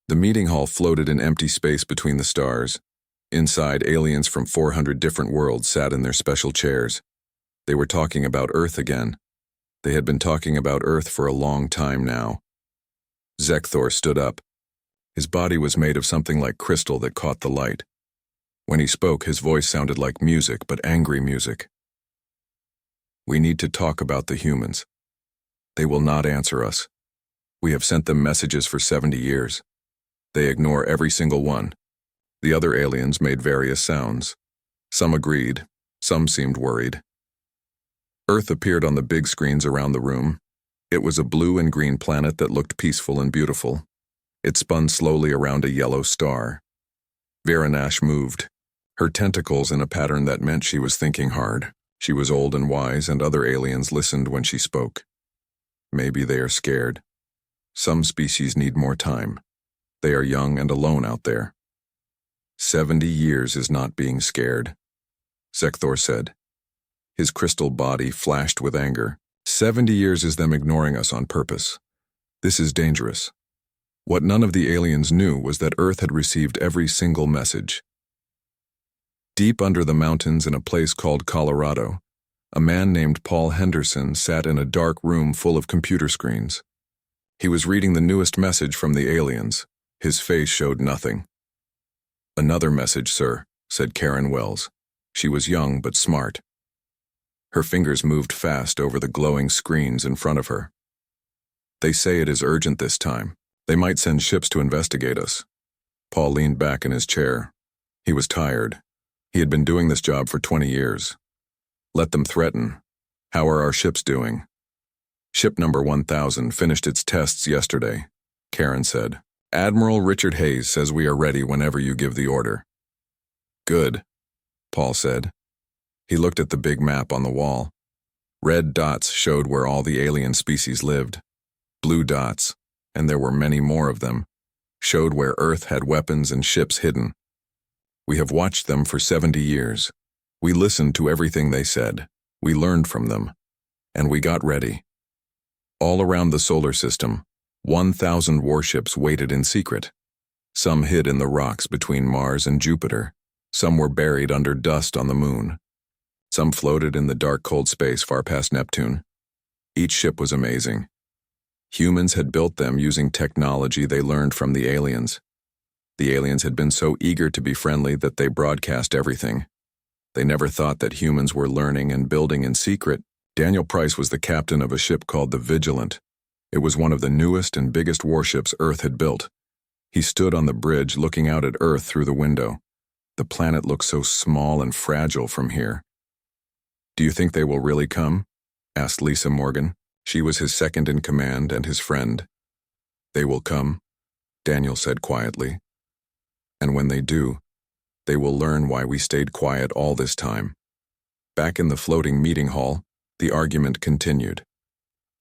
The meeting hall floated in empty space between the stars. Inside, aliens from 400 different worlds sat in their special chairs. They were talking about Earth again. They had been talking about Earth for a long time now. Zekthor stood up. His body was made of something like crystal that caught the light. When he spoke, his voice sounded like music, but angry music. We need to talk about the humans. They will not answer us. We have sent them messages for 70 years. They ignore every single one. The other aliens made various sounds. Some agreed, some seemed worried. Earth appeared on the big screens around the room. It was a blue and green planet that looked peaceful and beautiful. It spun slowly around a yellow star. Varanash moved, her tentacles in a pattern that meant she was thinking hard. She was old and wise, and other aliens listened when she spoke. Maybe they are scared. Some species need more time. They are young and alone out there. 70 years is not being scared, Zekthor said. His crystal body flashed with anger. 70 years is them ignoring us on purpose. This is dangerous. What none of the aliens knew was that Earth had received every single message. Deep under the mountains in a place called Colorado, a man named Paul Henderson sat in a dark room full of computer screens. He was reading the newest message from the aliens. His face showed nothing. Another message, sir, said Karen Wells. She was young but smart. Her fingers moved fast over the glowing screens in front of her. They say it is urgent this time. They might send ships to investigate us. Paul leaned back in his chair. He was tired. He had been doing this job for 20 years. Let them threaten. How are our ships doing? Ship number 1000 finished its tests yesterday, Karen said. Admiral Richard Hayes says we are ready whenever you give the order. Good, Paul said. He looked at the big map on the wall. Red dots showed where all the alien species lived. Blue dots, and there were many more of them, showed where Earth had weapons and ships hidden. We have watched them for 70 years. We listened to everything they said. We learned from them. And we got ready. All around the solar system, 1,000 warships waited in secret. Some hid in the rocks between Mars and Jupiter. Some were buried under dust on the moon. Some floated in the dark, cold space far past Neptune. Each ship was amazing. Humans had built them using technology they learned from the aliens. The aliens had been so eager to be friendly that they broadcast everything. They never thought that humans were learning and building in secret. Daniel Price was the captain of a ship called the Vigilant. It was one of the newest and biggest warships Earth had built. He stood on the bridge looking out at Earth through the window. The planet looked so small and fragile from here. Do you think they will really come? Asked Lisa Morgan. She was his second in command and his friend. They will come, Daniel said quietly. And when they do, they will learn why we stayed quiet all this time. Back in the floating meeting hall, the argument continued.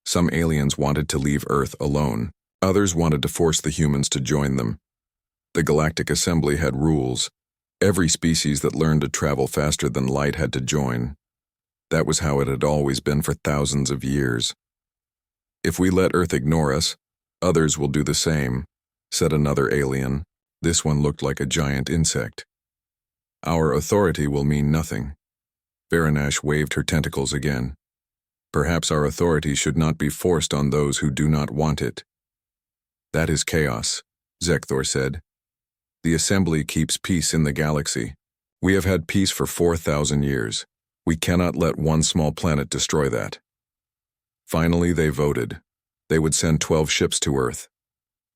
Some aliens wanted to leave Earth alone. Others wanted to force the humans to join them. The Galactic Assembly had rules. Every species that learned to travel faster than light had to join. That was how it had always been for thousands of years. If we let Earth ignore us, others will do the same, said another alien. This one looked like a giant insect. Our authority will mean nothing. Varanash waved her tentacles again. Perhaps our authority should not be forced on those who do not want it. That is chaos, Zekthor said. The Assembly keeps peace in the galaxy. We have had peace for 4,000 years. We cannot let one small planet destroy that. Finally, they voted. They would send 12 ships to Earth.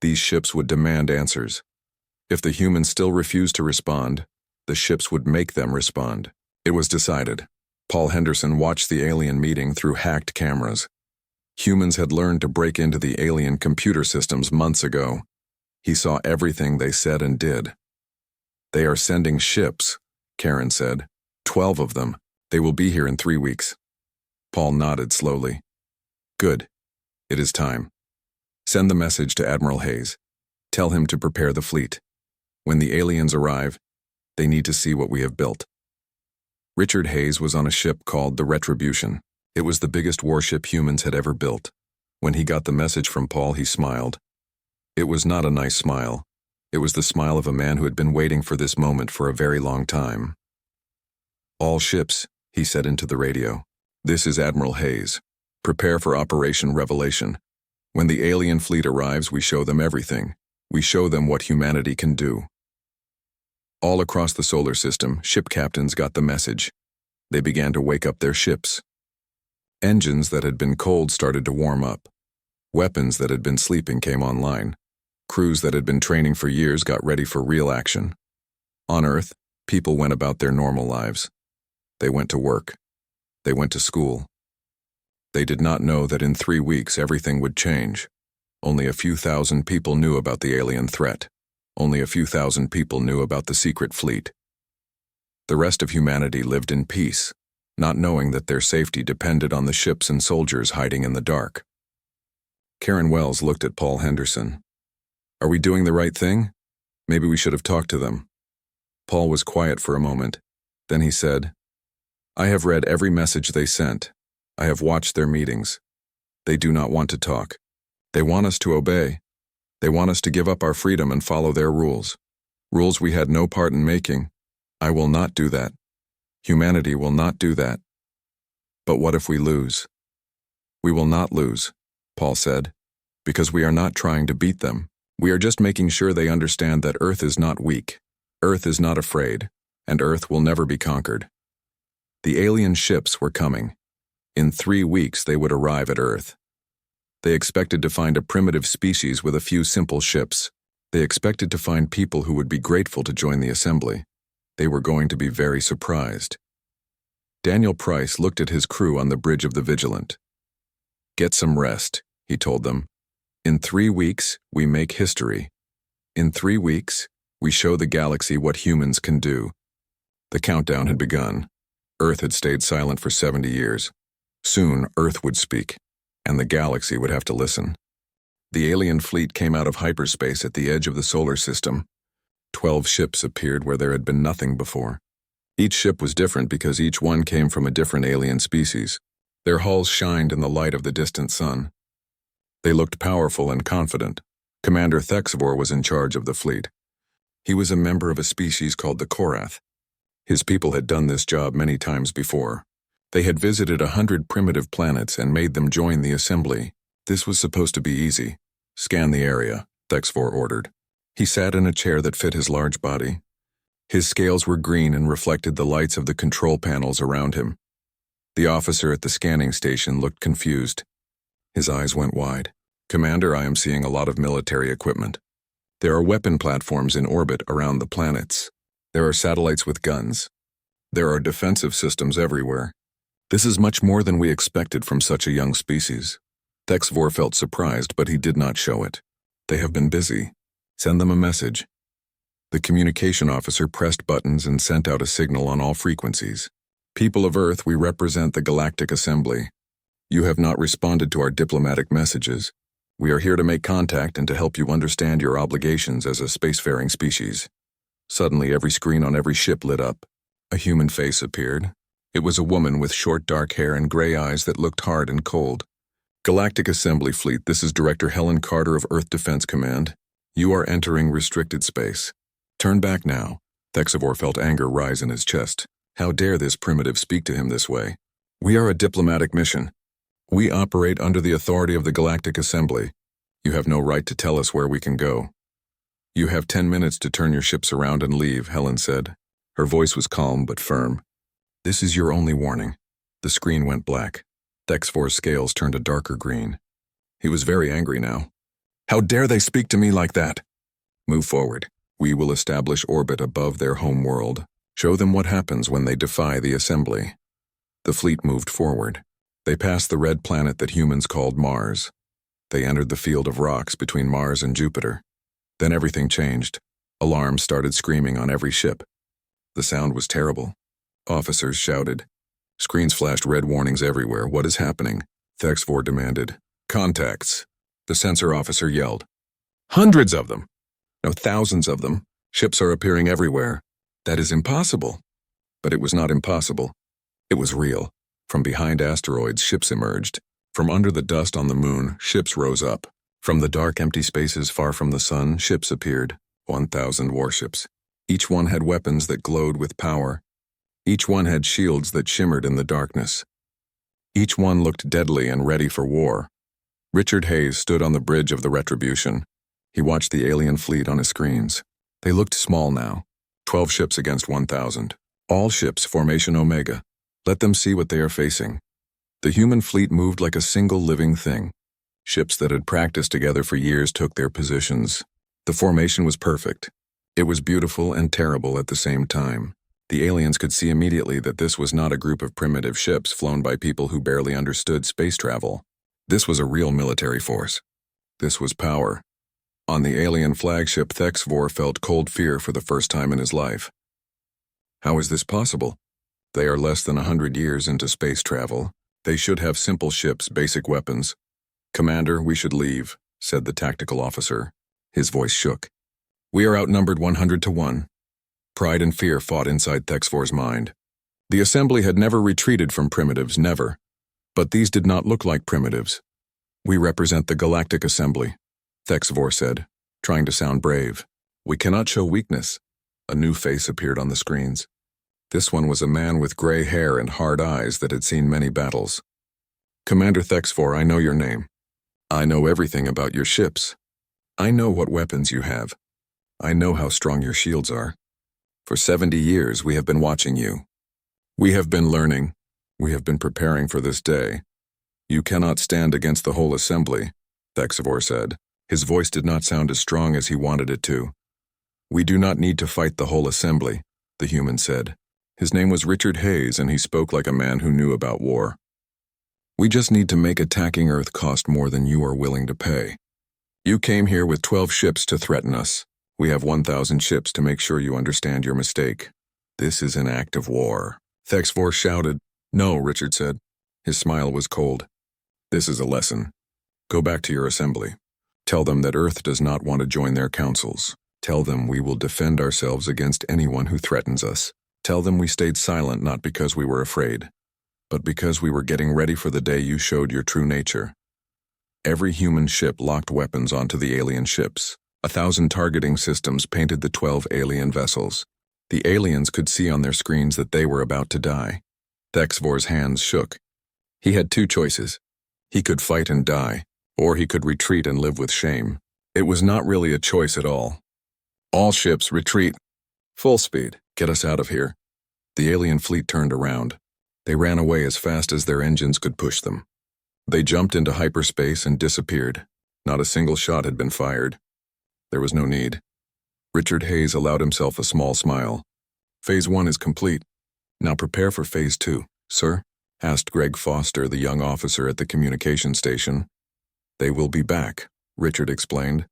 These ships would demand answers. If the humans still refused to respond, the ships would make them respond. It was decided. Paul Henderson watched the alien meeting through hacked cameras. Humans had learned to break into the alien computer systems months ago. He saw everything they said and did. They are sending ships, Karen said. 12 of them. They will be here in 3 weeks. Paul nodded slowly. Good. It is time. Send the message to Admiral Hayes. Tell him to prepare the fleet. When the aliens arrive, they need to see what we have built. Richard Hayes was on a ship called the Retribution. It was the biggest warship humans had ever built. When he got the message from Paul, he smiled. It was not a nice smile. It was the smile of a man who had been waiting for this moment for a very long time. "All ships," he said into the radio. "This is Admiral Hayes. Prepare for Operation Revelation. When the alien fleet arrives, we show them everything. We show them what humanity can do." All across the solar system, ship captains got the message. They began to wake up their ships. Engines that had been cold started to warm up. Weapons that had been sleeping came online. Crews that had been training for years got ready for real action. On Earth, people went about their normal lives. They went to work. They went to school. They did not know that in 3 weeks everything would change. Only a few thousand people knew about the alien threat. Only a few thousand people knew about the secret fleet. The rest of humanity lived in peace, not knowing that their safety depended on the ships and soldiers hiding in the dark. Karen Wells looked at Paul Henderson. "Are we doing the right thing? Maybe we should have talked to them." Paul was quiet for a moment. Then he said, "I have read every message they sent. I have watched their meetings. They do not want to talk. They want us to obey. They want us to give up our freedom and follow their rules. Rules we had no part in making. I will not do that. Humanity will not do that. But what if we lose?" "We will not lose," Paul said, "because we are not trying to beat them. We are just making sure they understand that Earth is not weak. Earth is not afraid, and Earth will never be conquered." The alien ships were coming. In 3 weeks they would arrive at Earth. They expected to find a primitive species with a few simple ships. They expected to find people who would be grateful to join the assembly. They were going to be very surprised. Daniel Price looked at his crew on the bridge of the Vigilant. "Get some rest," he told them. "In 3 weeks, we make history. In 3 weeks, we show the galaxy what humans can do." The countdown had begun. Earth had stayed silent for 70 years. Soon, Earth would speak, and the galaxy would have to listen. The alien fleet came out of hyperspace at the edge of the solar system. 12 ships appeared where there had been nothing before. Each ship was different because each one came from a different alien species. Their hulls shined in the light of the distant sun. They looked powerful and confident. Commander Thexvor was in charge of the fleet. He was a member of a species called the Korath. His people had done this job many times before. They had visited 100 primitive planets and made them join the assembly. This was supposed to be easy. "Scan the area," Thexvor ordered. He sat in a chair that fit his large body. His scales were green and reflected the lights of the control panels around him. The officer at the scanning station looked confused. His eyes went wide. "Commander, I am seeing a lot of military equipment. There are weapon platforms in orbit around the planets. There are satellites with guns. There are defensive systems everywhere. This is much more than we expected from such a young species." Thexvor felt surprised, but he did not show it. "They have been busy. Send them a message." The communication officer pressed buttons and sent out a signal on all frequencies. "People of Earth, we represent the Galactic Assembly. You have not responded to our diplomatic messages. We are here to make contact and to help you understand your obligations as a spacefaring species." Suddenly, every screen on every ship lit up. A human face appeared. It was a woman with short dark hair and gray eyes that looked hard and cold. "Galactic Assembly Fleet, this is Director Helen Carter of Earth Defense Command. You are entering restricted space. Turn back now." Thexvor felt anger rise in his chest. How dare this primitive speak to him this way? "We are a diplomatic mission. We operate under the authority of the Galactic Assembly. You have no right to tell us where we can go." "You have 10 minutes to turn your ships around and leave," Helen said. Her voice was calm but firm. "This is your only warning." The screen went black. Thexvor's scales turned a darker green. He was very angry now. "How dare they speak to me like that?" "Move forward. We will establish orbit above their home world. Show them what happens when they defy the assembly." The fleet moved forward. They passed the red planet that humans called Mars. They entered the field of rocks between Mars and Jupiter. Then everything changed. Alarms started screaming on every ship. The sound was terrible. Officers shouted. Screens flashed red warnings everywhere. "What is happening?" Thexvor demanded. "Contacts," the sensor officer yelled. "Hundreds of them. No, thousands of them. Ships are appearing everywhere. That is impossible." But it was not impossible. It was real. From behind asteroids, ships emerged. From under the dust on the moon, ships rose up. From the dark, empty spaces far from the sun, ships appeared. 1,000 warships. Each one had weapons that glowed with power. Each one had shields that shimmered in the darkness. Each one looked deadly and ready for war. Richard Hayes stood on the bridge of the Retribution. He watched the alien fleet on his screens. They looked small now. 12 ships against 1,000. All ships, formation Omega. Let them see what they are facing. The human fleet moved like a single living thing. Ships that had practiced together for years took their positions. The formation was perfect. It was beautiful and terrible at the same time. The aliens could see immediately that this was not a group of primitive ships flown by people who barely understood space travel. This was a real military force. This was power. On the alien flagship, HFY felt cold fear for the first time in his life. How is this possible? They are less than 100 years into space travel. They should have simple ships, basic weapons. "Commander, we should leave," said the tactical officer. His voice shook. "We are outnumbered 100 to 1. Pride and fear fought inside HFY's mind. The assembly had never retreated from primitives, never. But these did not look like primitives. "We represent the Galactic Assembly," HFY said, trying to sound brave. "We cannot show weakness." A new face appeared on the screens. This one was a man with gray hair and hard eyes that had seen many battles. "Commander HFY, I know your name. I know everything about your ships. I know what weapons you have. I know how strong your shields are. For 70 years we have been watching you. We have been learning. We have been preparing for this day. You cannot stand against the whole assembly," HFY said. His voice did not sound as strong as he wanted it to. "We do not need to fight the whole assembly," the human said. His name was Richard Hayes, and he spoke like a man who knew about war. "We just need to make attacking Earth cost more than you are willing to pay. You came here with 12 ships to threaten us. We have 1,000 ships to make sure you understand your mistake. This is an act of war." HFY shouted. "No," Richard said. His smile was cold. "This is a lesson. Go back to your assembly. Tell them that Earth does not want to join their councils. Tell them we will defend ourselves against anyone who threatens us. Tell them we stayed silent not because we were afraid, but because we were getting ready for the day you showed your true nature." Every human ship locked weapons onto the alien ships. 1,000 targeting systems painted the 12 alien vessels. The aliens could see on their screens that they were about to die. HFY's hands shook. He had two choices. He could fight and die, or he could retreat and live with shame. It was not really a choice at all. "All ships, retreat. Full speed. Get us out of here." The alien fleet turned around. They ran away as fast as their engines could push them. They jumped into hyperspace and disappeared. Not a single shot had been fired. There was no need. Richard Hayes allowed himself a small smile. "Phase 1 is complete. Now prepare for Phase 2, sir?" asked Greg Foster, the young officer at the communication station. "They will be back," Richard explained.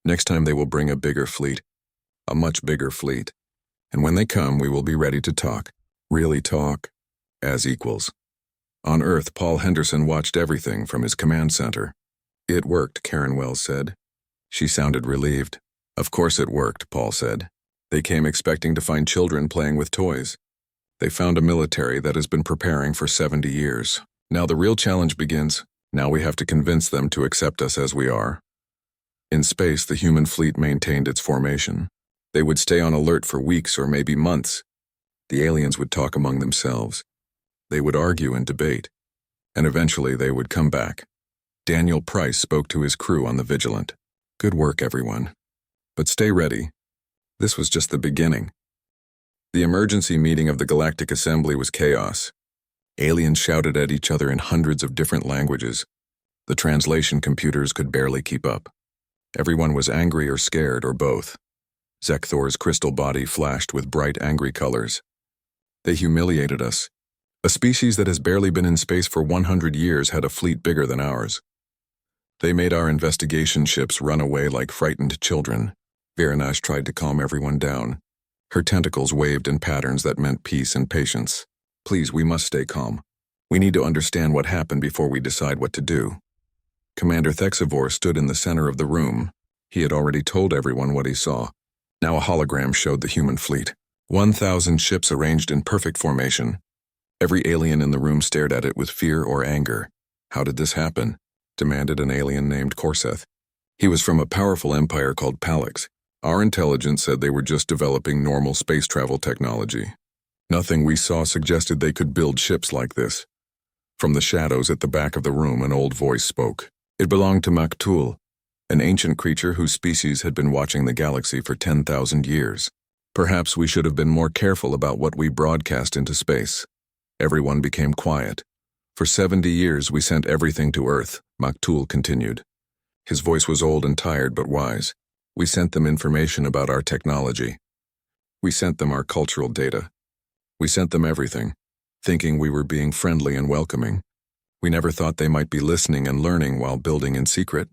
"Next time they will bring a bigger fleet. A much bigger fleet. And when they come, we will be ready to talk. Really talk. As equals." On Earth, Paul Henderson watched everything from his command center. "It worked," Karen Wells said. She sounded relieved. "Of course it worked," Paul said. "They came expecting to find children playing with toys. They found a military that has been preparing for 70 years. Now the real challenge begins. Now we have to convince them to accept us as we are." In space, the human fleet maintained its formation. They would stay on alert for weeks or maybe months. The aliens would talk among themselves. They would argue and debate. And eventually they would come back. Daniel Price spoke to his crew on the Vigilant. "Good work, everyone. But stay ready. This was just the beginning." The emergency meeting of the Galactic Assembly was chaos. Aliens shouted at each other in hundreds of different languages. The translation computers could barely keep up. Everyone was angry or scared or both. Zekthor's crystal body flashed with bright, angry colors. "They humiliated us. A species that has barely been in space for 100 years had a fleet bigger than ours. They made our investigation ships run away like frightened children." Viranash tried to calm everyone down. Her tentacles waved in patterns that meant peace and patience. "Please, we must stay calm. We need to understand what happened before we decide what to do." Commander HFY stood in the center of the room. He had already told everyone what he saw. Now a hologram showed the human fleet. 1,000 ships arranged in perfect formation. Every alien in the room stared at it with fear or anger. "How did this happen?" demanded an alien named Korseth. He was from a powerful empire called Palix. Our intelligence said they were just developing normal space travel technology. Nothing we saw suggested they could build ships like this. From the shadows at the back of the room, an old voice spoke. It belonged to Maktul, an ancient creature whose species had been watching the galaxy for 10,000 years. Perhaps we should have been more careful about what we broadcast into space. Everyone became quiet. For 70 years we sent everything to Earth, Maktul continued. His voice was old and tired but wise. We sent them information about our technology. We sent them our cultural data. We sent them everything, thinking we were being friendly and welcoming. We never thought they might be listening and learning while building in secret.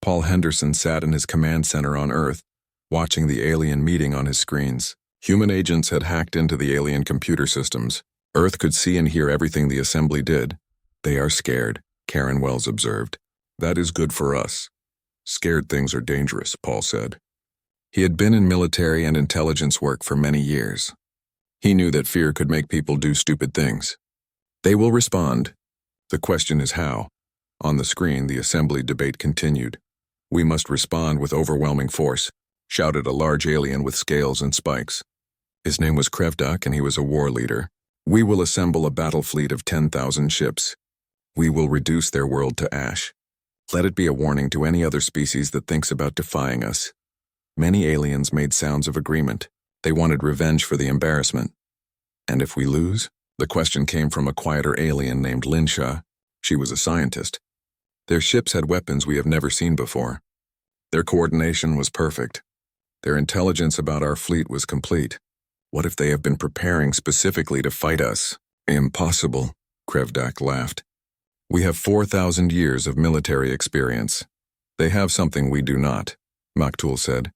Paul Henderson sat in his command center on Earth, watching the alien meeting on his screens. Human agents had hacked into the alien computer systems. Earth could see and hear everything the assembly did. They are scared, Karen Wells observed. That is good for us. Scared things are dangerous, Paul said. He had been in military and intelligence work for many years. He knew that fear could make people do stupid things. They will respond. The question is how. On the screen, the assembly debate continued. We must respond with overwhelming force, shouted a large alien with scales and spikes. His name was Krevdak and he was a war leader. We will assemble a battle fleet of 10,000 ships. We will reduce their world to ash. Let it be a warning to any other species that thinks about defying us. Many aliens made sounds of agreement. They wanted revenge for the embarrassment. And if we lose? The question came from a quieter alien named Linsha. She was a scientist. Their ships had weapons we have never seen before. Their coordination was perfect. Their intelligence about our fleet was complete. What if they have been preparing specifically to fight us? Impossible, Krevdak laughed. We have 4,000 years of military experience. They have something we do not, Maktul said.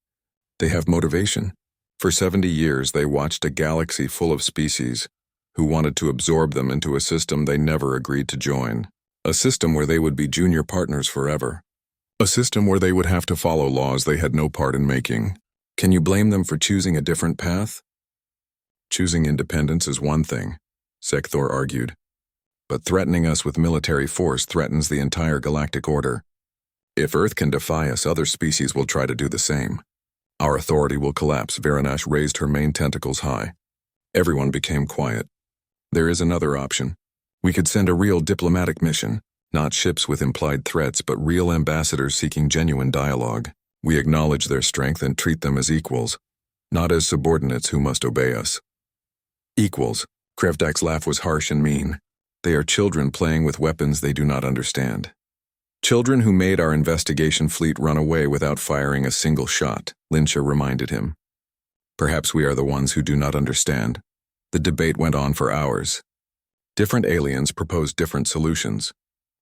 They have motivation. For 70 years they watched a galaxy full of species who wanted to absorb them into a system they never agreed to join. A system where they would be junior partners forever. A system where they would have to follow laws they had no part in making. Can you blame them for choosing a different path? Choosing independence is one thing, Sekthor argued. But threatening us with military force threatens the entire galactic order. If Earth can defy us, other species will try to do the same. Our authority will collapse. Varanash raised her main tentacles high. Everyone became quiet. There is another option. We could send a real diplomatic mission, not ships with implied threats, but real ambassadors seeking genuine dialogue. We acknowledge their strength and treat them as equals, not as subordinates who must obey us. Equals. Krevdak's laugh was harsh and mean. They are children playing with weapons they do not understand. Children who made our investigation fleet run away without firing a single shot, Linsha reminded him. Perhaps we are the ones who do not understand. The debate went on for hours. Different aliens proposed different solutions.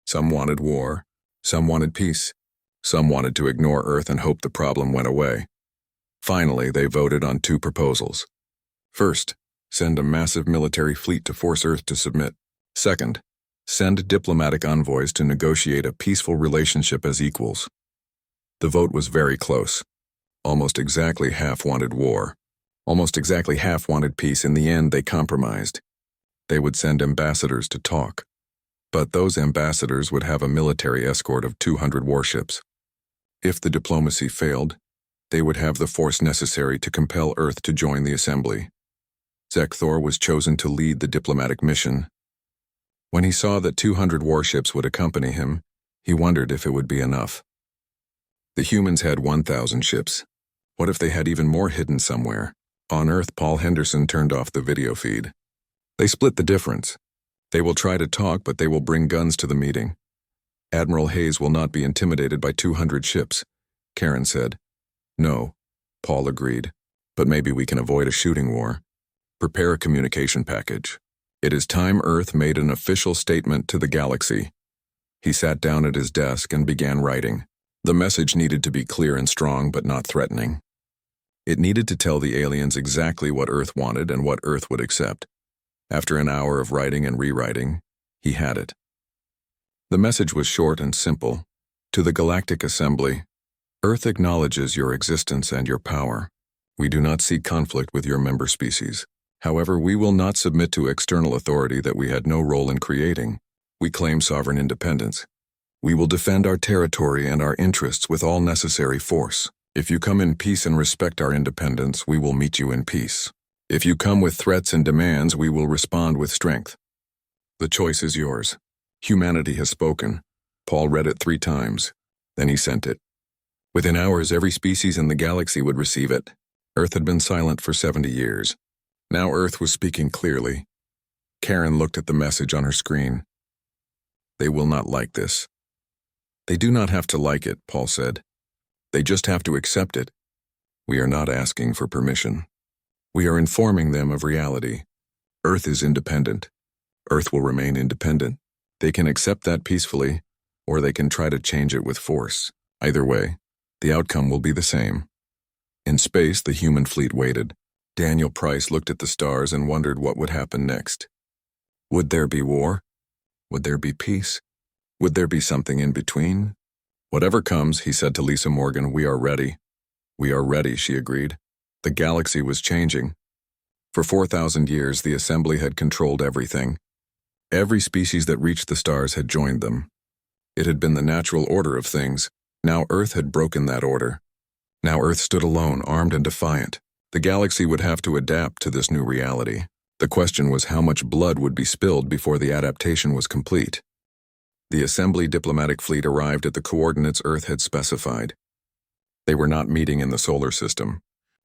Some wanted war, some wanted peace, some wanted to ignore Earth and hope the problem went away. Finally, they voted on two proposals. First, send a massive military fleet to force Earth to submit. Second, send diplomatic envoys to negotiate a peaceful relationship as equals. The vote was very close. Almost exactly half wanted war. Almost exactly half wanted peace. In the end, they compromised. They would send ambassadors to talk. But those ambassadors would have a military escort of 200 warships. If the diplomacy failed, they would have the force necessary to compel Earth to join the assembly. Sekthor was chosen to lead the diplomatic mission. When he saw that 200 warships would accompany him, he wondered if it would be enough. The humans had 1,000 ships. What if they had even more hidden somewhere? On Earth, Paul Henderson turned off the video feed. They split the difference. They will try to talk, but they will bring guns to the meeting. Admiral Hayes will not be intimidated by 200 ships, Karen said. No, Paul agreed. But maybe we can avoid a shooting war. Prepare a communication package. It is time Earth made an official statement to the galaxy. He sat down at his desk and began writing. The message needed to be clear and strong, but not threatening. It needed to tell the aliens exactly what Earth wanted and what Earth would accept. After an hour of writing and rewriting, he had it. The message was short and simple. To the Galactic Assembly, Earth acknowledges your existence and your power. We do not seek conflict with your member species. However, we will not submit to external authority that we had no role in creating. We claim sovereign independence. We will defend our territory and our interests with all necessary force. If you come in peace and respect our independence, we will meet you in peace. If you come with threats and demands, we will respond with strength. The choice is yours. Humanity has spoken. Paul read it 3 times. Then he sent it. Within hours, every species in the galaxy would receive it. Earth had been silent for 70 years. Now Earth was speaking clearly. Karen looked at the message on her screen. They will not like this. They do not have to like it, Paul said. They just have to accept it. We are not asking for permission. We are informing them of reality. Earth is independent. Earth will remain independent. They can accept that peacefully, or they can try to change it with force. Either way, the outcome will be the same. In space, the human fleet waited. Daniel Price looked at the stars and wondered what would happen next. Would there be war? Would there be peace? Would there be something in between? Whatever comes, he said to Lisa Morgan, we are ready. We are ready, she agreed. The galaxy was changing. For 4,000 years, the Assembly had controlled everything. Every species that reached the stars had joined them. It had been the natural order of things. Now Earth had broken that order. Now Earth stood alone, armed and defiant. The galaxy would have to adapt to this new reality. The question was how much blood would be spilled before the adaptation was complete. The Assembly diplomatic fleet arrived at the coordinates Earth had specified. They were not meeting in the solar system.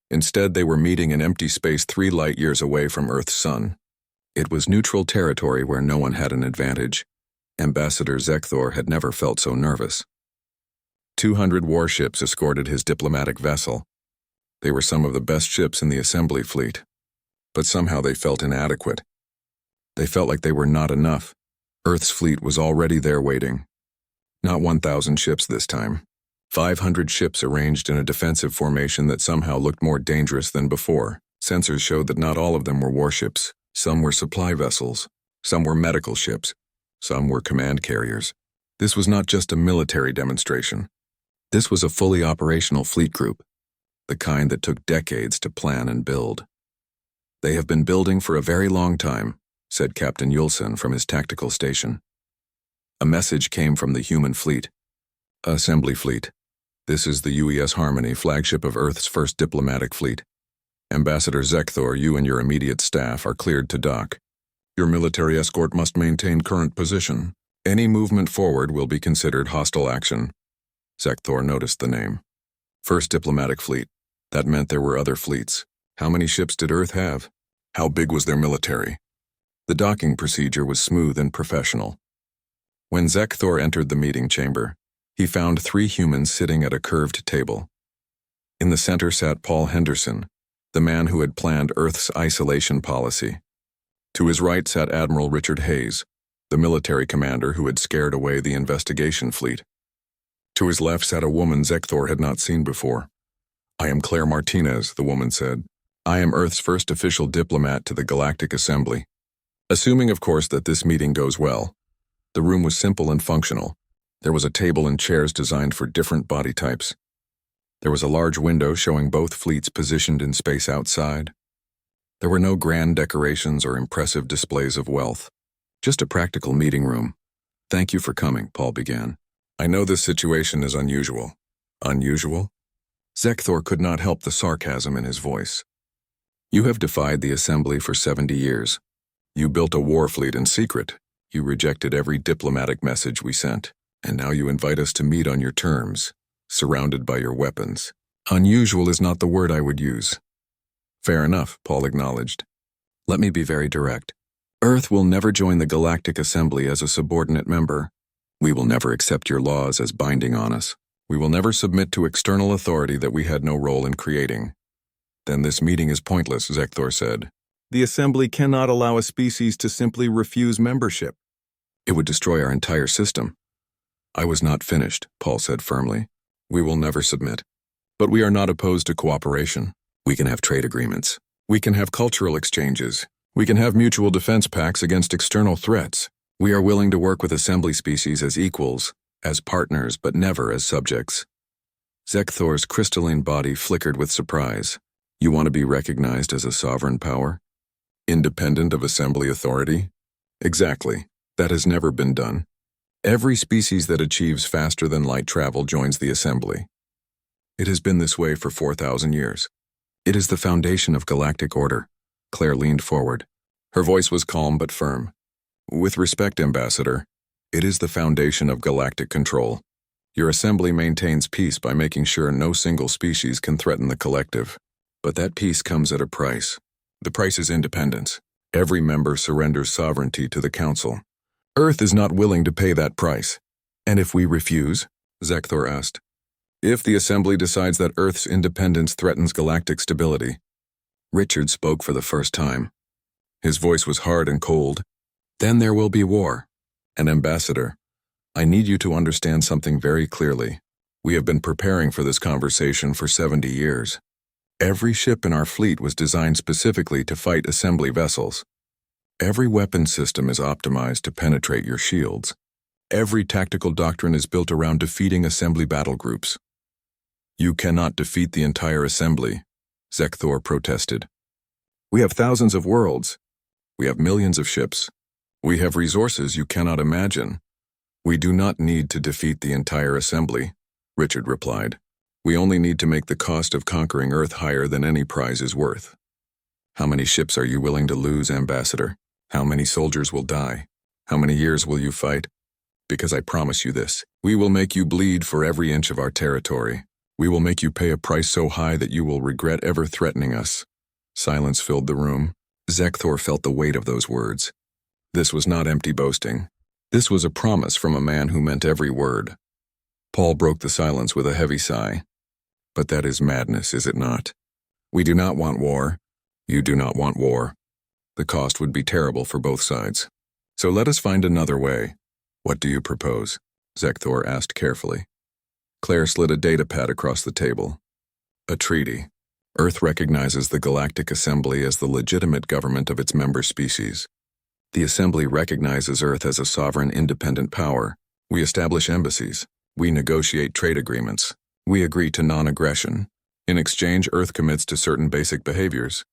Instead, they were meeting in empty space 3 light-years away from Earth's sun. It was neutral territory where no one had an advantage. Ambassador Zekthor had never felt so nervous. 200 warships escorted his diplomatic vessel. They were some of the best ships in the Assembly fleet. But somehow they felt inadequate. They felt like they were not enough. Earth's fleet was already there waiting. Not 1,000 ships this time. 500 ships arranged in a defensive formation that somehow looked more dangerous than before. Sensors showed that not all of them were warships. Some were supply vessels. Some were medical ships. Some were command carriers. This was not just a military demonstration. This was a fully operational fleet group, the kind that took decades to plan and build. They have been building for a very long time, said Captain Yulson from his tactical station. A message came from the human fleet. Assembly fleet. This is the UES Harmony, flagship of Earth's first diplomatic fleet. Ambassador Zekthor, you and your immediate staff are cleared to dock. Your military escort must maintain current position. Any movement forward will be considered hostile action. Zekthor noticed the name. First diplomatic fleet. That meant there were other fleets. How many ships did Earth have? How big was their military? The docking procedure was smooth and professional. When Zekthor entered the meeting chamber, he found 3 humans sitting at a curved table. In the center sat Paul Henderson, the man who had planned Earth's isolation policy. To his right sat Admiral Richard Hayes, the military commander who had scared away the investigation fleet. To his left sat a woman Zekthor had not seen before. I am Claire Martinez, the woman said. I am Earth's first official diplomat to the Galactic Assembly. Assuming, of course, that this meeting goes well. The room was simple and functional. There was a table and chairs designed for different body types. There was a large window showing both fleets positioned in space outside. There were no grand decorations or impressive displays of wealth. Just a practical meeting room. Thank you for coming, Paul began. I know this situation is unusual. Unusual? Zekthor could not help the sarcasm in his voice. You have defied the Assembly for 70 years. You built a war fleet in secret. You rejected every diplomatic message we sent. And now you invite us to meet on your terms, surrounded by your weapons. Unusual is not the word I would use. Fair enough, Paul acknowledged. Let me be very direct. Earth will never join the Galactic Assembly as a subordinate member. We will never accept your laws as binding on us. We will never submit to external authority that we had no role in creating. Then this meeting is pointless, Zekthor said. The Assembly cannot allow a species to simply refuse membership. It would destroy our entire system. I was not finished, Paul said firmly. We will never submit. But we are not opposed to cooperation. We can have trade agreements. We can have cultural exchanges. We can have mutual defense pacts against external threats. We are willing to work with Assembly species as equals, as partners, but never as subjects. Zekthor's crystalline body flickered with surprise. You want to be recognized as a sovereign power? Independent of Assembly authority? Exactly. That has never been done. Every species that achieves faster than light travel joins the Assembly. It has been this way for 4,000 years. It is the foundation of galactic order. Claire leaned forward. Her voice was calm but firm. With respect, Ambassador, it is the foundation of galactic control. Your assembly maintains peace by making sure no single species can threaten the collective. But that peace comes at a price. The price is independence. Every member surrenders sovereignty to the Council. Earth is not willing to pay that price. And if we refuse? Zekthor asked. If the Assembly decides that Earth's independence threatens galactic stability. Richard spoke for the first time. His voice was hard and cold. Then there will be war. And Ambassador, I need you to understand something very clearly. We have been preparing for this conversation for 70 years. Every ship in our fleet was designed specifically to fight assembly vessels. Every weapon system is optimized to penetrate your shields. Every tactical doctrine is built around defeating assembly battle groups. You cannot defeat the entire assembly, Zekthor protested. We have thousands of worlds. We have millions of ships. We have resources you cannot imagine. We do not need to defeat the entire assembly, Richard replied. We only need to make the cost of conquering Earth higher than any prize is worth. How many ships are you willing to lose, Ambassador? How many soldiers will die? How many years will you fight? Because I promise you this, we will make you bleed for every inch of our territory. We will make you pay a price so high that you will regret ever threatening us. Silence filled the room. Zekthor felt the weight of those words. This was not empty boasting. This was a promise from a man who meant every word. Paul broke the silence with a heavy sigh. But that is madness, is it not? We do not want war. You do not want war. The cost would be terrible for both sides. So let us find another way. What do you propose? Zekthor asked carefully. Claire slid a datapad across the table. A treaty. Earth recognizes the Galactic Assembly as the legitimate government of its member species. The Assembly recognizes Earth as a sovereign independent power. We establish embassies. We negotiate trade agreements. We agree to non-aggression. In exchange, Earth commits to certain basic behaviors.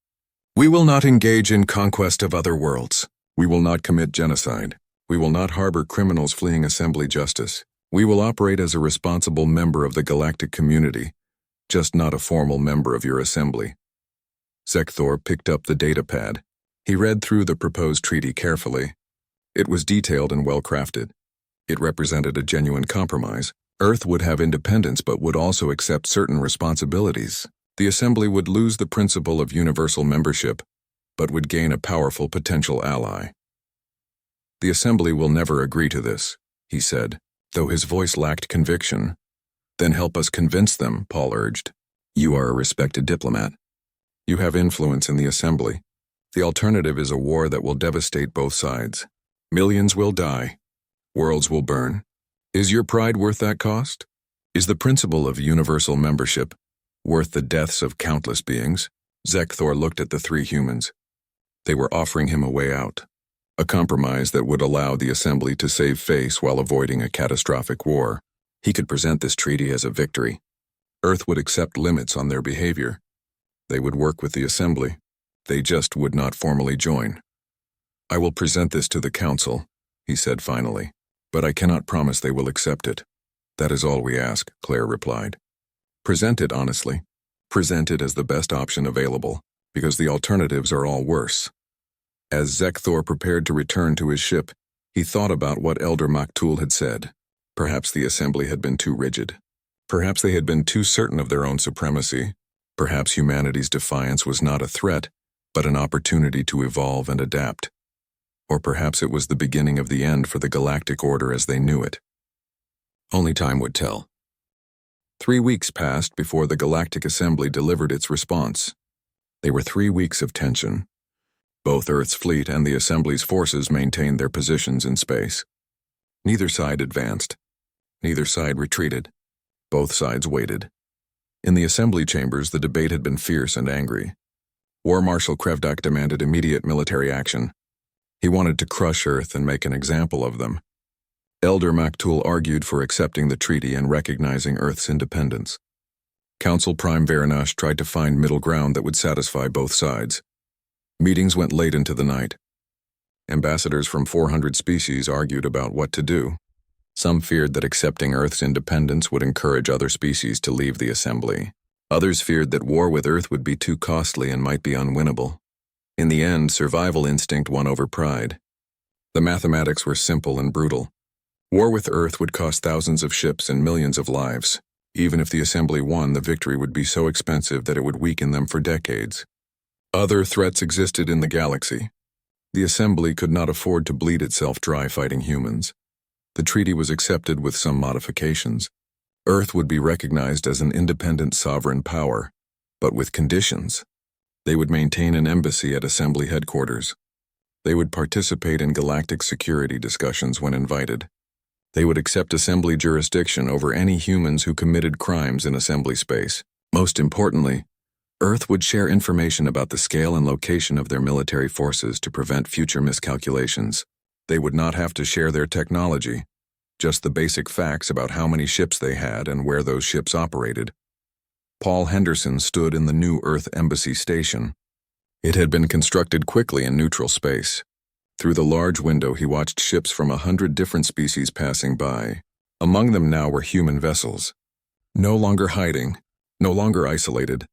We will not engage in conquest of other worlds. We will not commit genocide. We will not harbor criminals fleeing assembly justice. We will operate as a responsible member of the galactic community, just not a formal member of your assembly. Zekthor picked up the datapad. He read through the proposed treaty carefully. It was detailed and well-crafted. It represented a genuine compromise. Earth would have independence but would also accept certain responsibilities. The Assembly would lose the principle of universal membership, but would gain a powerful potential ally. The Assembly will never agree to this, he said, though his voice lacked conviction. Then help us convince them, Paul urged. You are a respected diplomat. You have influence in the Assembly. The alternative is a war that will devastate both sides. Millions will die. Worlds will burn. Is your pride worth that cost? Is the principle of universal membership worth the deaths of countless beings? Zekthor looked at the three humans. They were offering him a way out, a compromise that would allow the Assembly to save face while avoiding a catastrophic war. He could present this treaty as a victory. Earth would accept limits on their behavior. They would work with the Assembly. They just would not formally join. I will present this to the Council, he said finally. But I cannot promise they will accept it. That is all we ask, Claire replied. Present it honestly. Present it as the best option available, because the alternatives are all worse. As Zekthor prepared to return to his ship, he thought about what Elder Maktul had said. Perhaps the Assembly had been too rigid. Perhaps they had been too certain of their own supremacy. Perhaps humanity's defiance was not a threat, but an opportunity to evolve and adapt. Or perhaps it was the beginning of the end for the galactic order as they knew it. Only time would tell. 3 weeks passed before the Galactic Assembly delivered its response. They were 3 weeks of tension. Both Earth's fleet and the Assembly's forces maintained their positions in space. Neither side advanced. Neither side retreated. Both sides waited. In the Assembly chambers, the debate had been fierce and angry. War Marshal Krevdak demanded immediate military action. He wanted to crush Earth and make an example of them. Elder Maktul argued for accepting the treaty and recognizing Earth's independence. Council Prime Varanash tried to find middle ground that would satisfy both sides. Meetings went late into the night. Ambassadors from 400 species argued about what to do. Some feared that accepting Earth's independence would encourage other species to leave the assembly. Others feared that war with Earth would be too costly and might be unwinnable. In the end, survival instinct won over pride. The mathematics were simple and brutal. War with Earth would cost thousands of ships and millions of lives. Even if the assembly won, the victory would be so expensive that it would weaken them for decades. Other threats existed in the galaxy. The assembly could not afford to bleed itself dry fighting humans. The treaty was accepted with some modifications. Earth would be recognized as an independent sovereign power, but with conditions. They would maintain an embassy at assembly headquarters. They would participate in galactic security discussions when invited. They would accept assembly jurisdiction over any humans who committed crimes in assembly space. Most importantly, Earth would share information about the scale and location of their military forces to prevent future miscalculations. They would not have to share their technology, just the basic facts about how many ships they had and where those ships operated. Paul Henderson stood in the new Earth Embassy station. It had been constructed quickly in neutral space. Through the large window he watched ships from 100 different species passing by. Among them now were human vessels. No longer hiding, no longer isolated.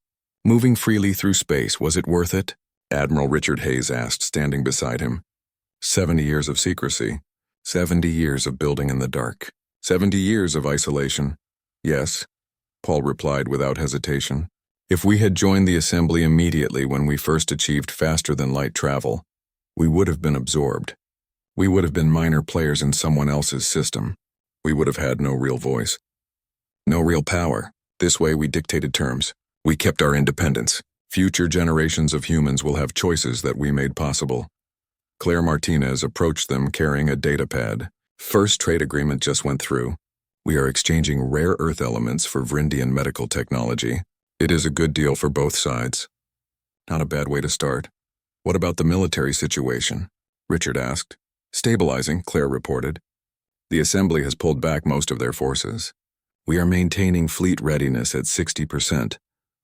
Moving freely through space, was it worth it? Admiral Richard Hayes asked, standing beside him. 70 years of secrecy. 70 years of building in the dark. 70 years of isolation. Yes, Paul replied without hesitation. If we had joined the assembly immediately when we first achieved faster-than-light travel, we would have been absorbed. We would have been minor players in someone else's system. We would have had no real voice. No real power. This way we dictated terms. We kept our independence. Future generations of humans will have choices that we made possible. Claire Martinez approached them carrying a datapad. First trade agreement just went through. We are exchanging rare earth elements for Vrindian medical technology. It is a good deal for both sides. Not a bad way to start. What about the military situation? Richard asked. Stabilizing, Claire reported. The assembly has pulled back most of their forces. We are maintaining fleet readiness at 60%,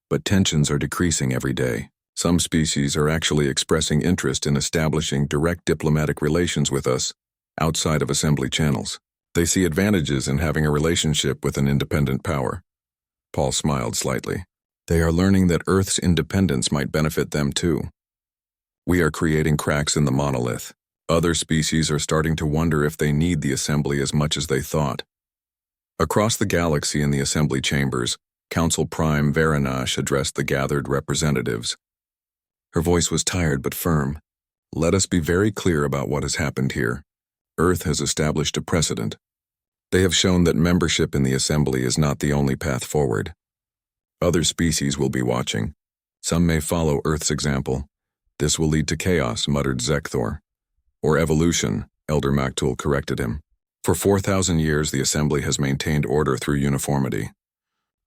but tensions are decreasing every day. Some species are actually expressing interest in establishing direct diplomatic relations with us outside of assembly channels. They see advantages in having a relationship with an independent power. Paul smiled slightly. They are learning that Earth's independence might benefit them too. We are creating cracks in the monolith. Other species are starting to wonder if they need the assembly as much as they thought. Across the galaxy in the assembly chambers, Council Prime Varanash addressed the gathered representatives. Her voice was tired but firm. Let us be very clear about what has happened here. Earth has established a precedent. They have shown that membership in the assembly is not the only path forward. Other species will be watching. Some may follow Earth's example. This will lead to chaos, muttered Zekthor. Or evolution, Elder Maktul corrected him. For 4,000 years, the assembly has maintained order through uniformity.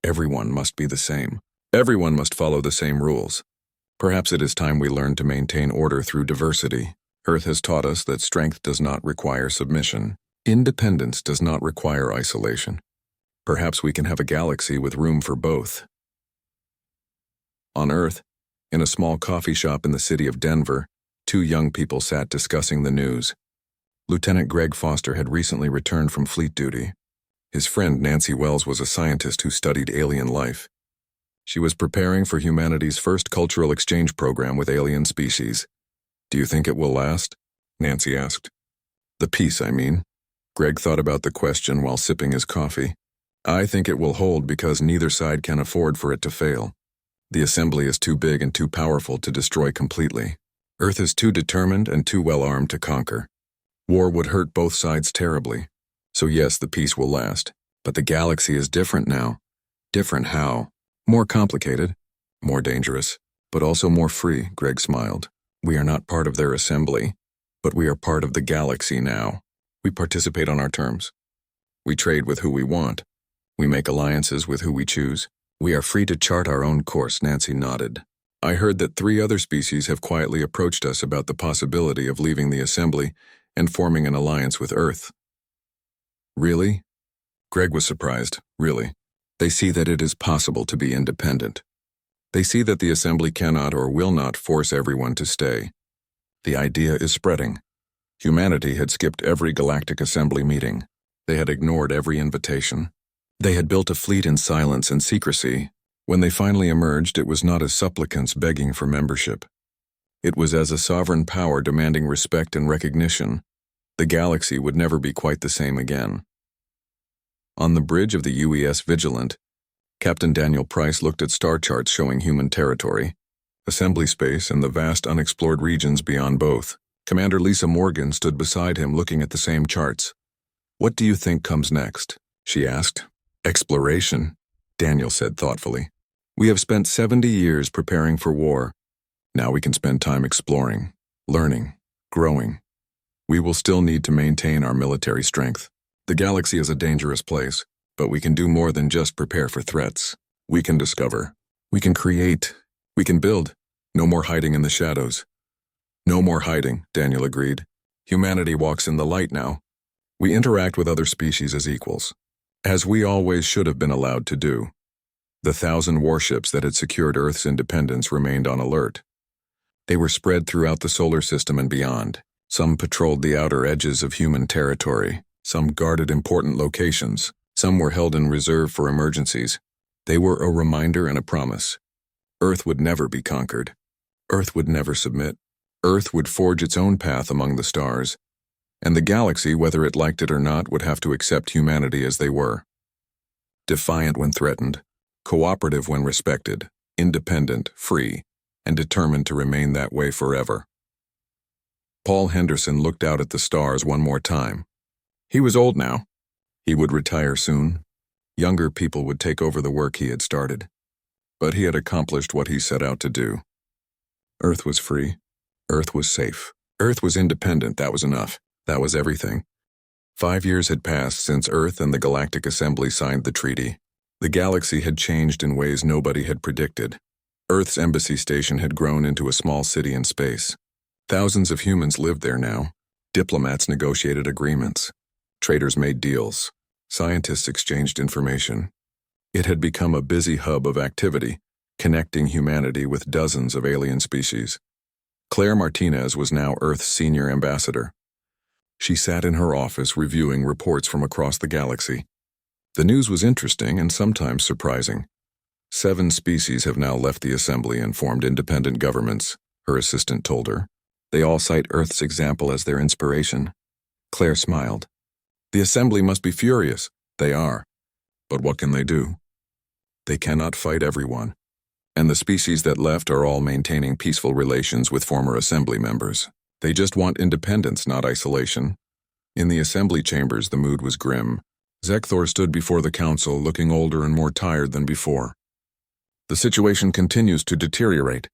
Everyone must be the same. Everyone must follow the same rules. Perhaps it is time we learn to maintain order through diversity. Earth has taught us that strength does not require submission. Independence does not require isolation. Perhaps we can have a galaxy with room for both. On Earth, in a small coffee shop in the city of Denver, two young people sat discussing the news. Lieutenant Greg Foster had recently returned from fleet duty. His friend Nancy Wells was a scientist who studied alien life. She was preparing for humanity's first cultural exchange program with alien species. Do you think it will last? Nancy asked. The peace, I mean. Greg thought about the question while sipping his coffee. I think it will hold because neither side can afford for it to fail. The assembly is too big and too powerful to destroy completely. Earth is too determined and too well armed to conquer. War would hurt both sides terribly. So yes, the peace will last. But the galaxy is different now. Different how? More complicated, more dangerous, but also more free, Greg smiled. We are not part of their assembly, but we are part of the galaxy now. We participate on our terms. We trade with who we want. We make alliances with who we choose. We are free to chart our own course, Nancy nodded. I heard that 3 other species have quietly approached us about the possibility of leaving the assembly and forming an alliance with Earth. Really? Greg was surprised, really. They see that it is possible to be independent. They see that the assembly cannot or will not force everyone to stay. The idea is spreading. Humanity had skipped every galactic assembly meeting. They had ignored every invitation. They had built a fleet in silence and secrecy. When they finally emerged, it was not as supplicants begging for membership. It was as a sovereign power demanding respect and recognition. The galaxy would never be quite the same again. On the bridge of the UES Vigilant, Captain Daniel Price looked at star charts showing human territory, assembly space, and the vast unexplored regions beyond both. Commander Lisa Morgan stood beside him looking at the same charts. "What do you think comes next?" she asked. "Exploration," Daniel said thoughtfully. "We have spent 70 years preparing for war. Now we can spend time exploring, learning, growing. We will still need to maintain our military strength. The galaxy is a dangerous place, but we can do more than just prepare for threats. We can discover. We can create. We can build. No more hiding in the shadows." "No more hiding," Daniel agreed. "Humanity walks in the light now. We interact with other species as equals, as we always should have been allowed to do." The 1,000 warships that had secured Earth's independence remained on alert. They were spread throughout the solar system and beyond. Some patrolled the outer edges of human territory. Some guarded important locations. Some were held in reserve for emergencies. They were a reminder and a promise. Earth would never be conquered. Earth would never submit. Earth would forge its own path among the stars. And the galaxy, whether it liked it or not, would have to accept humanity as they were. Defiant when threatened, cooperative when respected, independent, free, and determined to remain that way forever. Paul Henderson looked out at the stars one more time. He was old now. He would retire soon. Younger people would take over the work he had started. But he had accomplished what he set out to do. Earth was free. Earth was safe. Earth was independent. That was enough. That was everything. 5 years had passed since Earth and the Galactic Assembly signed the treaty. The galaxy had changed in ways nobody had predicted. Earth's embassy station had grown into a small city in space. Thousands of humans lived there now. Diplomats negotiated agreements. Traders made deals. Scientists exchanged information. It had become a busy hub of activity, connecting humanity with dozens of alien species. Claire Martinez was now Earth's senior ambassador. She sat in her office reviewing reports from across the galaxy. The news was interesting and sometimes surprising. 7 species have now left the assembly and formed independent governments, her assistant told her. They all cite Earth's example as their inspiration. Claire smiled. "The assembly must be furious." "They are. But what can they do? They cannot fight everyone. And the species that left are all maintaining peaceful relations with former assembly members. They just want independence, not isolation." In the assembly chambers, the mood was grim. Zekthor stood before the council, looking older and more tired than before. "The situation continues to deteriorate.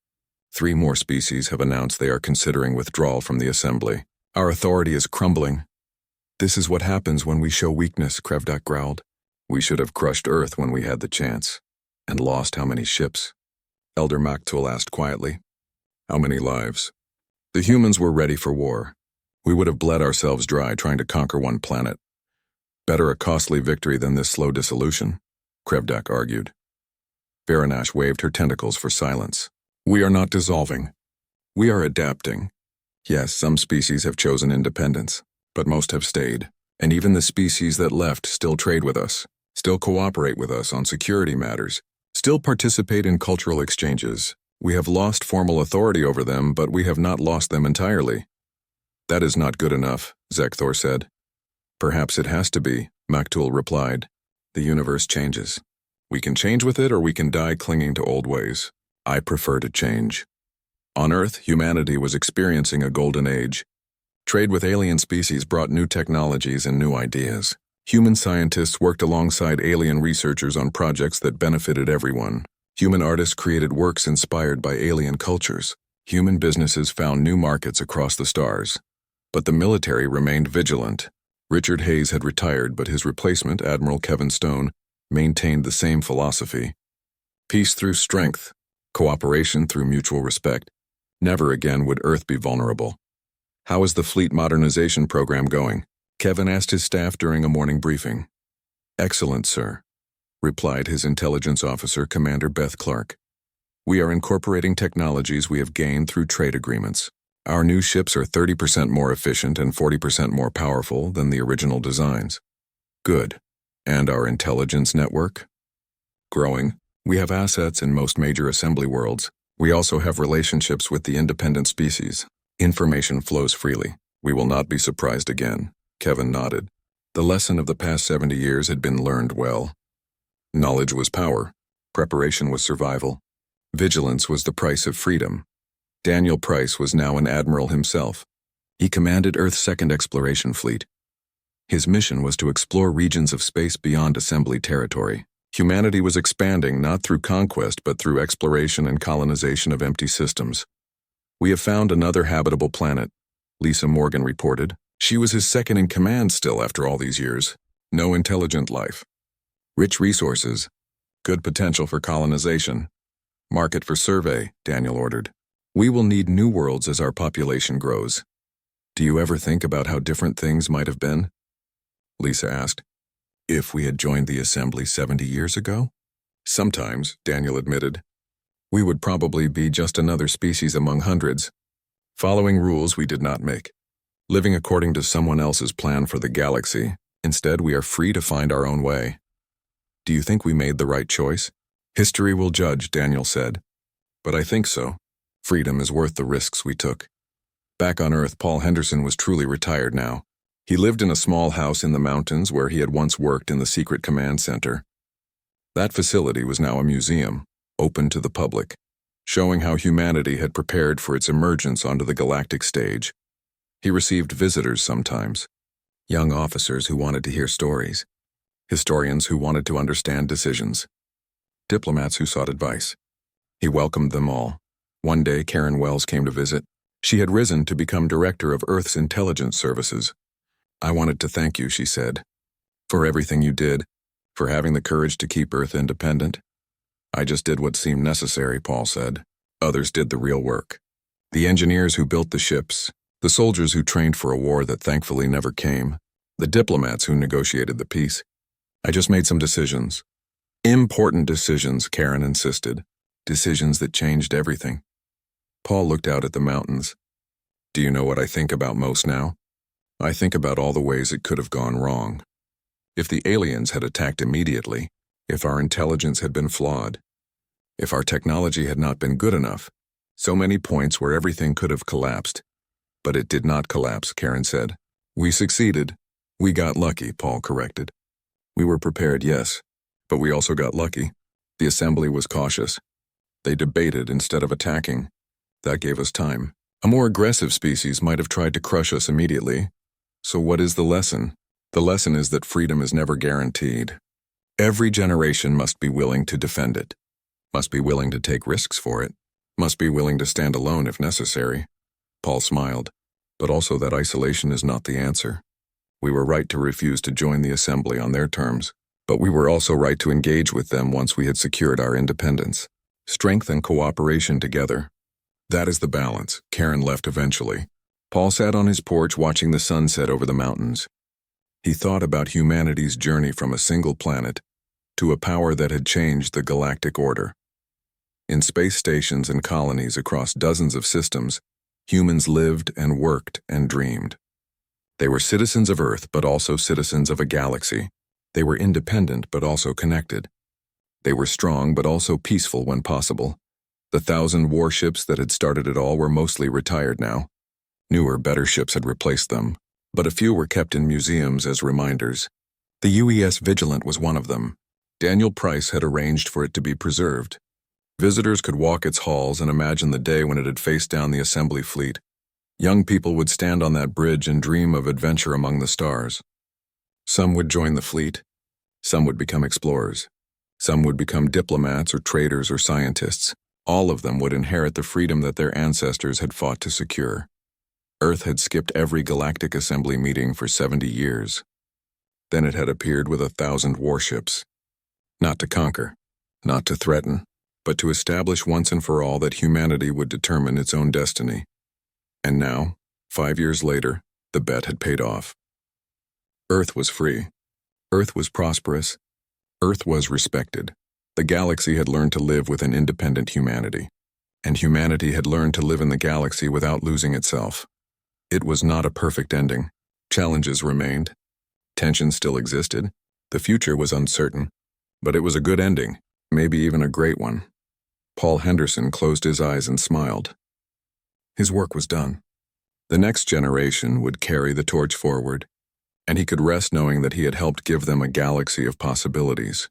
3 more species have announced they are considering withdrawal from the assembly. Our authority is crumbling." "This is what happens when we show weakness," Krevdak growled. "We should have crushed Earth when we had the chance. And lost how many ships?" Elder Maktul asked quietly. "How many lives?" "The humans were ready for war. We would have bled ourselves dry trying to conquer one planet. Better a costly victory than this slow dissolution," Krevdak argued. Varanash waved her tentacles for silence. "We are not dissolving. We are adapting. Yes, some species have chosen independence, but most have stayed. And even the species that left still trade with us, still cooperate with us on security matters, still participate in cultural exchanges. We have lost formal authority over them, but we have not lost them entirely." "That is not good enough," Zekthor said. "Perhaps it has to be," Maktul replied. "The universe changes. We can change with it or we can die clinging to old ways. I prefer to change." On Earth, humanity was experiencing a golden age. Trade with alien species brought new technologies and new ideas. Human scientists worked alongside alien researchers on projects that benefited everyone. Human artists created works inspired by alien cultures. Human businesses found new markets across the stars. But the military remained vigilant. Richard Hayes had retired, but his replacement, Admiral Kevin Stone, maintained the same philosophy. Peace through strength, cooperation through mutual respect. Never again would Earth be vulnerable. "How is the fleet modernization program going?" Kevin asked his staff during a morning briefing. "Excellent, sir," replied his intelligence officer, Commander Beth Clark. "We are incorporating technologies we have gained through trade agreements. Our new ships are 30% more efficient and 40% more powerful than the original designs. Good. And our intelligence network? Growing. We have assets in most major assembly worlds. We also have relationships with the independent species. Information flows freely. We will not be surprised again. Kevin nodded. The lesson of the past 70 years had been learned well. Knowledge was power. Preparation was survival. Vigilance was the price of freedom. Daniel Price was now an admiral himself. He commanded Earth's second exploration fleet. His mission was to explore regions of space beyond assembly territory. Humanity was expanding not through conquest but through exploration and colonization of empty systems. We have found another habitable planet, Lisa Morgan reported. She was his second in command still after all these years. No intelligent life. Rich resources. Good potential for colonization. Market for survey, Daniel ordered. We will need new worlds as our population grows. Do you ever think about how different things might have been? Lisa asked. If we had joined the assembly 70 years ago? Sometimes, Daniel admitted. We would probably be just another species among hundreds, following rules we did not make, living according to someone else's plan for the galaxy. Instead, we are free to find our own way. Do you think we made the right choice? History will judge, Daniel said. But I think so. Freedom is worth the risks we took. Back on Earth, Paul Henderson was truly retired now. He lived in a small house in the mountains where he had once worked in the secret command center. That facility was now a museum, open to the public, showing how humanity had prepared for its emergence onto the galactic stage. He received visitors sometimes, young officers who wanted to hear stories, historians who wanted to understand decisions, diplomats who sought advice. He welcomed them all. One day, Karen Wells came to visit. She had risen to become director of Earth's intelligence services. I wanted to thank you, she said, for everything you did, for having the courage to keep Earth independent. I just did what seemed necessary, Paul said. Others did the real work. The engineers who built the ships, the soldiers who trained for a war that thankfully never came, the diplomats who negotiated the peace. I just made some decisions. Important decisions, Karen insisted. Decisions that changed everything. Paul looked out at the mountains. Do you know what I think about most now? I think about all the ways it could have gone wrong. If the aliens had attacked immediately, if our intelligence had been flawed, if our technology had not been good enough, so many points where everything could have collapsed. But it did not collapse, Karen said. We succeeded. We got lucky, Paul corrected. We were prepared, yes, but we also got lucky. The assembly was cautious. They debated instead of attacking. That gave us time. A more aggressive species might have tried to crush us immediately. So what is the lesson? The lesson is that freedom is never guaranteed. Every generation must be willing to defend it, must be willing to take risks for it, must be willing to stand alone if necessary. Paul smiled, but also that isolation is not the answer. We were right to refuse to join the assembly on their terms, but we were also right to engage with them once we had secured our independence. Strength and cooperation together. That is the balance. Karen left eventually. Paul sat on his porch watching the sunset over the mountains. He thought about humanity's journey from a single planet to a power that had changed the galactic order. In space stations and colonies across dozens of systems, humans lived and worked and dreamed. They were citizens of Earth, but also citizens of a galaxy. They were independent, but also connected. They were strong, but also peaceful when possible. The 1,000 warships that had started it all were mostly retired now. Newer, better ships had replaced them, but a few were kept in museums as reminders. The UES Vigilant was one of them. Daniel Price had arranged for it to be preserved. Visitors could walk its halls and imagine the day when it had faced down the assembly fleet. Young people would stand on that bridge and dream of adventure among the stars. Some would join the fleet. Some would become explorers. Some would become diplomats or traders or scientists. All of them would inherit the freedom that their ancestors had fought to secure. Earth had skipped every galactic assembly meeting for 70 years. Then it had appeared with 1,000 warships. Not to conquer, not to threaten, but to establish once and for all that humanity would determine its own destiny. And now, 5 years later, the bet had paid off. Earth was free. Earth was prosperous. Earth was respected. The galaxy had learned to live with an independent humanity. And humanity had learned to live in the galaxy without losing itself. It was not a perfect ending. Challenges remained. Tension still existed. The future was uncertain. But it was a good ending, maybe even a great one. Paul Henderson closed his eyes and smiled. His work was done. The next generation would carry the torch forward, and he could rest knowing that he had helped give them a galaxy of possibilities.